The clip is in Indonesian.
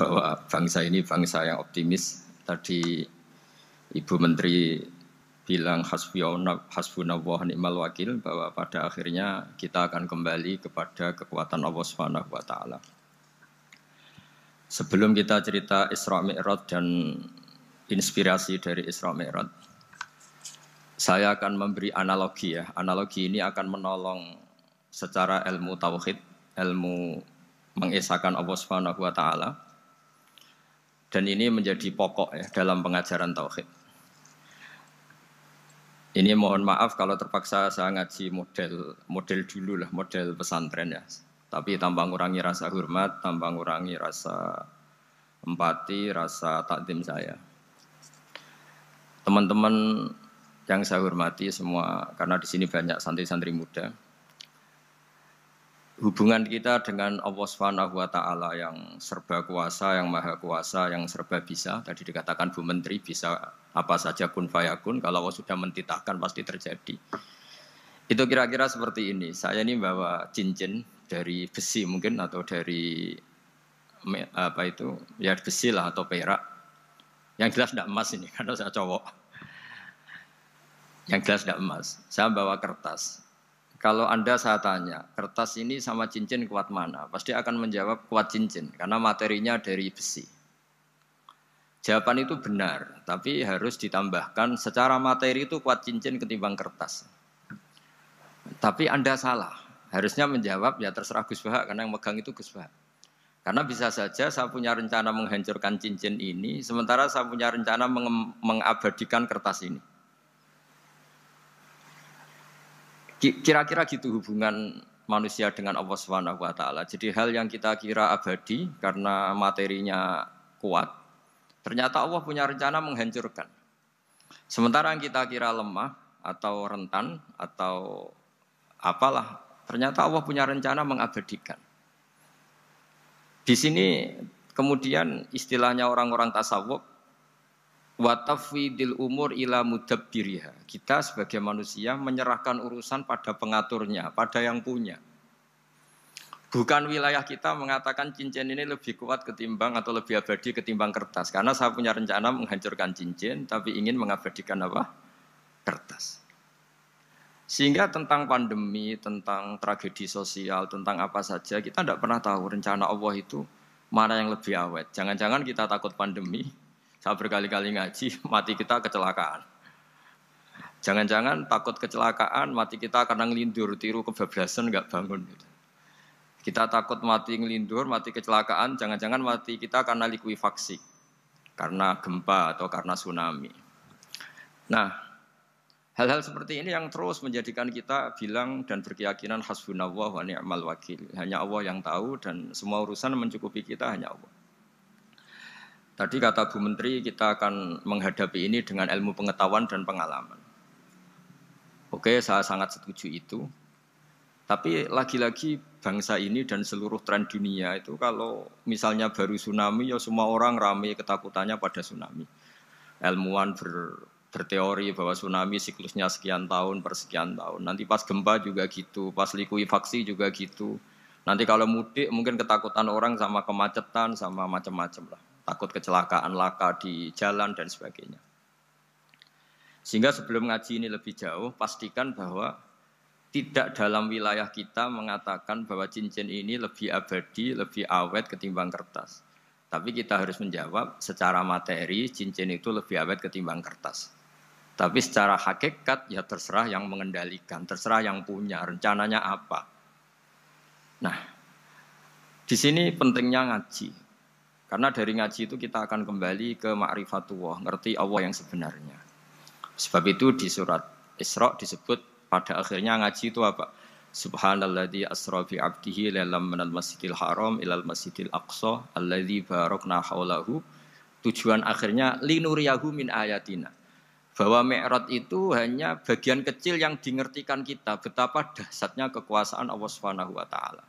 bahwa bangsa ini bangsa yang optimis. Tadi Ibu Menteri bilang hasbunallah ni'mal wakil, bahwa pada akhirnya kita akan kembali kepada kekuatan Allah Subhanahu wa taala. Sebelum kita cerita Isra Mi'raj dan inspirasi dari Isra Mi'raj, saya akan memberi analogi ya. Analogi ini akan menolong secara ilmu tauhid, ilmu mengesahkan Allah Subhanahu wa taala. Dan ini menjadi pokok ya dalam pengajaran tauhid. Ini mohon maaf kalau terpaksa saya ngaji model dulu lah, model pesantren ya. Tapi tanpa ngurangi rasa hormat, tanpa ngurangi rasa empati, rasa takdim saya. Teman-teman yang saya hormati semua, karena di sini banyak santri-santri muda. Hubungan kita dengan Allah Subhanahu wa taala yang serba kuasa, yang maha kuasa, yang serba bisa. Tadi dikatakan Bu Menteri bisa apa saja kun fayakun, kalau Allah sudah mentitahkan pasti terjadi. Itu kira-kira seperti ini. Saya ini bawa cincin dari besi mungkin atau dari apa itu? Ya besi lah atau perak. Yang jelas tidak emas ini karena saya cowok. Yang jelas tidak emas. Saya bawa kertas. Kalau Anda saya tanya, kertas ini sama cincin kuat mana? Pasti akan menjawab kuat cincin, karena materinya dari besi. Jawaban itu benar, tapi harus ditambahkan secara materi itu kuat cincin ketimbang kertas. Tapi Anda salah, harusnya menjawab ya terserah Gus Bahak, karena yang megang itu Gus Bahak. Karena bisa saja saya punya rencana menghancurkan cincin ini, sementara saya punya rencana mengabadikan kertas ini. Kira-kira gitu hubungan manusia dengan Allah Subhanahu wa taala. Jadi hal yang kita kira abadi karena materinya kuat, ternyata Allah punya rencana menghancurkan. Sementara yang kita kira lemah atau rentan atau apalah, ternyata Allah punya rencana mengabadikan. Di sini kemudian istilahnya orang-orang tasawuf, wa tafwidil umur ila mudabbiriha. Kita sebagai manusia menyerahkan urusan pada pengaturnya, pada yang punya. Bukan wilayah kita mengatakan cincin ini lebih kuat ketimbang atau lebih abadi ketimbang kertas. Karena saya punya rencana menghancurkan cincin, tapi ingin mengabadikan apa? Kertas. Sehingga tentang pandemi, tentang tragedi sosial, tentang apa saja, kita tidak pernah tahu rencana Allah itu mana yang lebih awet. Jangan-jangan kita takut pandemi, saya berkali-kali ngaji, mati kita kecelakaan. Jangan-jangan takut kecelakaan, mati kita karena ngelindur, tiru kebablasan, nggak bangun. Kita takut mati ngelindur, mati kecelakaan, jangan-jangan mati kita karena likuifaksi, karena gempa atau karena tsunami. Nah, hal-hal seperti ini yang terus menjadikan kita bilang dan berkeyakinan hasbunallah wa ni'mal wakil. Hanya Allah yang tahu dan semua urusan mencukupi kita hanya Allah. Tadi kata Bu Menteri kita akan menghadapi ini dengan ilmu pengetahuan dan pengalaman. Oke, saya sangat setuju itu. Tapi lagi-lagi bangsa ini dan seluruh tren dunia itu kalau misalnya baru tsunami ya semua orang ramai ketakutannya pada tsunami. Ilmuwan berteori bahwa tsunami siklusnya sekian tahun per sekian tahun. Nanti pas gempa juga gitu, pas likuifaksi juga gitu. Nanti kalau mudik mungkin ketakutan orang sama kemacetan sama macam-macam lah. Takut kecelakaan laka di jalan dan sebagainya. Sehingga sebelum ngaji ini lebih jauh, pastikan bahwa tidak dalam wilayah kita mengatakan bahwa cincin ini lebih abadi, lebih awet ketimbang kertas. Tapi kita harus menjawab secara materi cincin itu lebih awet ketimbang kertas. Tapi secara hakikat ya terserah yang mengendalikan, terserah yang punya, rencananya apa. Nah, di sini pentingnya ngaji. Karena dari ngaji itu kita akan kembali ke ma'rifatullah, ngerti Allah yang sebenarnya. Sebab itu di surat Isra disebut pada akhirnya ngaji itu apa? Subhanalladzi asra bi 'abdihi lailam minal masjidil haram ilal masjidil aqsa alladzi barakna haulahu. Tujuan akhirnya linuriyahu min ayatina. Bahwa Mi'raj itu hanya bagian kecil yang dingertikan kita betapa dahsyatnya kekuasaan Allah Subhanahu wa taala.